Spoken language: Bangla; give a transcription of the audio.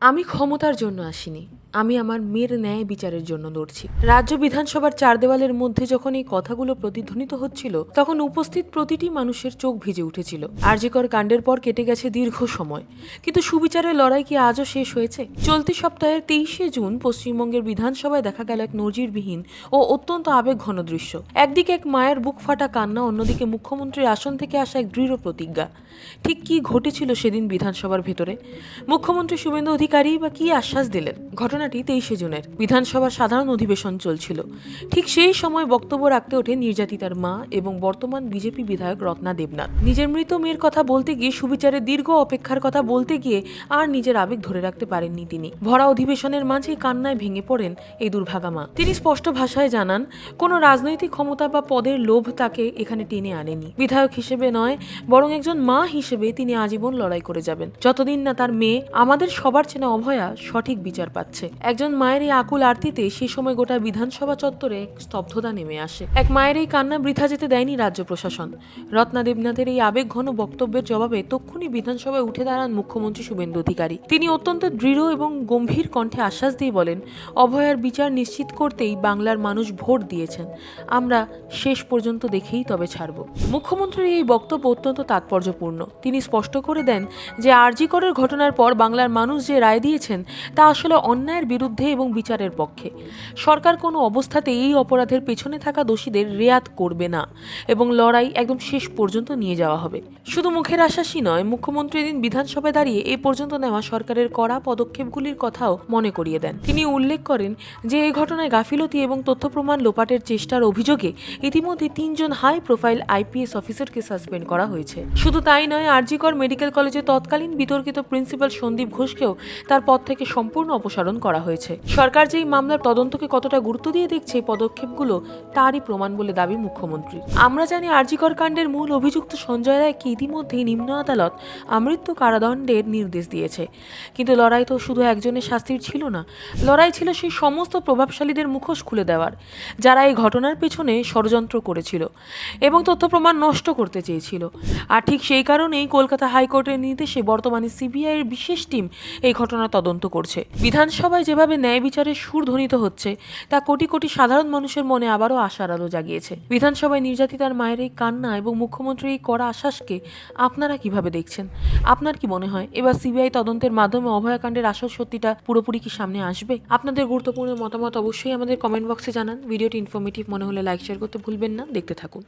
আমি ক্ষমতার জন্য আসিনি, আমি আমার মেয়ের ন্যায় বিচারের জন্য লড়ছি। রাজ্য বিধানসভার চার দেওয়ালের মধ্যে যখন এই কথাগুলো প্রতিধ্বনিত হচ্ছিল, তখন উপস্থিত প্রতিটি মানুষের চোখ ভিজে উঠেছিল। জি কর কাণ্ডের পর কেটে গেছে দীর্ঘ সময়, কিন্তু সুবিচারের লড়াই কি আজও শেষ হয়েছে? চলতি সপ্তাহের 23শে জুন পশ্চিমবঙ্গের বিধানসভায় দেখা গেল এক নজিরবিহীন ও অত্যন্ত আবেগঘন দৃশ্য। একদিকে এক মায়ের বুক ফাটা কান্না, অন্যদিকে মুখ্যমন্ত্রীর আসন থেকে আসা এক দৃঢ় প্রতিজ্ঞা। ঠিক কি ঘটেছিল সেদিন বিধানসভার ভেতরে? মুখ্যমন্ত্রী শুভেন্দু অধিকারী বা কি আশ্বাস দিলেন? ঘটনাটি 23শে জুনের। বিধানসভার সাধারণ অধিবেশন চলছিল। ঠিক সেই সময় বক্তব্য রাখতে ওঠে নির্যাতিতার মা এবং বর্তমান বিজেপি বিধায়ক রত্না দেবনাথ। নিজের মৃত মেয়ের কথা বলতে গিয়ে, সুবিচারের দীর্ঘ অপেক্ষার কথা বলতে গিয়ে আর নিজের আবেগ ধরে রাখতে পারেননি তিনি। ভরা অধিবেশনের মাঝে কান্নায় ভেঙে পড়েন এই দুর্ভাগা মা। তিনি স্পষ্ট ভাষায় জানান, কোনো রাজনৈতিক ক্ষমতা বা পদের লোভ তাকে এখানে টেনে আনেনি। বিধায়ক হিসেবে নয়, বরং একজন মা হিসেবে তিনি আজীবন লড়াই করে যাবেন, যতদিন না তার মেয়ে, আমাদের সবার চেনা অভয়া, সঠিক বিচার পাচ্ছে। একজন মায়ের এই আকুল আরতিতে সেই সময় গোটা বিধানসভা চত্বরে এক স্তব্ধতা নেমে আসে। এক মায়ের এই কান্না বৃথা যেতে দেয়নি রাজ্য প্রশাসন। রত্না দেবনাথের এই আবেগঘন বক্তব্যের জবাবে তক্ষুনি বিধানসভায় উঠে দাঁড়ান মুখ্যমন্ত্রী শুভেন্দু অধিকারী। তিনি অত্যন্ত দৃঢ় এবং গম্ভীর কণ্ঠে আশ্বাস দিয়ে বলেন, অভয়ার বিচার নিশ্চিত করতেই বাংলার মানুষ ভোট দিয়েছেন, আমরা শেষ পর্যন্ত দেখেই তবে ছাড়ব। মুখ্যমন্ত্রীর এই বক্তব্য অত্যন্ত তাৎপর্যপূর্ণ। তিনি স্পষ্ট করে দেন যে জি করের ঘটনার পর বাংলার মানুষ যে রায় দিয়েছেন তা আসলে অন্যায়ের বিরুদ্ধে এবং বিচারের পক্ষে। সরকার কোনো অবস্থাতে এই অপরাধের পেছনে থাকা দোষীদের রেয়াত করবে না এবং লড়াই একদম শেষ পর্যন্ত নিয়ে যাওয়া হবে। শুধু মুখের আশ্বাসই নয়, মুখ্যমন্ত্রী দিন বিধানসভায় দাঁড়িয়ে এ পর্যন্ত নেওয়া সরকারের কড়া পদক্ষেপগুলির কথাও মনে করিয়ে দেন। তিনি উল্লেখ করেন যে এই ঘটনায় গাফিলতি এবং তথ্য প্রমাণ লোপাটের চেষ্টার অভিযোগে ইতিমধ্যে 3 জন হাই প্রোফাইল আইপিএস অফিসারকে সাসপেন্ড করা হয়েছে। শুধু তাই নয়, জি কর মেডিকেল কলেজে তৎকালীন বিতর্কিত প্রিন্সিপাল সন্দীপ ঘোষকেও তার পদ থেকে সম্পূর্ণ অপসারণ করা হয়েছে। সরকার যেই মামলার তদন্তকে কতটা গুরুত্ব দিয়ে দেখছে, পদক্ষেপগুলো তারই প্রমাণ বলে দাবি মুখ্যমন্ত্রী। আমরা জানি জি কর কাণ্ডের মূল অভিযুক্ত সঞ্জয় রায়কে ইতিমধ্যেই নিম্ন আদালত আমৃত্যু কারাদণ্ডের নির্দেশ দিয়েছে। কিন্তু লড়াই তো শুধু একজনের শাস্তির ছিল না, লড়াই ছিল সেই সমস্ত প্রভাবশালীদের মুখোশ খুলে দেওয়ার, যারা এই ঘটনার পেছনে ষড়যন্ত্র করেছিল এবং তথ্য প্রমাণ নষ্ট করতে চেয়েছিল। আর ঠিক সেই কারণেই কলকাতা হাইকোর্টের নির্দেশে বর্তমানে সিবিআইয়ের বিশেষ টিম এই ঘটনা তদন্ত করছে। বিধানসভায় যেভাবে ন্যায় বিচারের সুর ধ্বনিত হচ্ছে, তা কোটি কোটি সাধারণ মানুষের মনে আবারও আশার আলো জাগিয়েছে। বিধানসভায় নির্যাতিতার মায়ের এই কান্না এবং মুখ্যমন্ত্রীর এই কড়া আশ্বাসকে আপনারা কিভাবে দেখছেন? আপনার কি মনে হয় এবার সিবিআই তদন্তের মাধ্যমে অভয়াকাণ্ডের আসল সত্যিটা পুরোপুরি কি সামনে আসবে? আপনাদের গুরুত্বপূর্ণ মতামত অবশ্যই আমাদের কমেন্ট বক্সে জানান। ভিডিওটি ইনফরমেটিভ মনে হলে লাইক শেয়ার করতে ভুলবেন না। দেখতে থাকুন।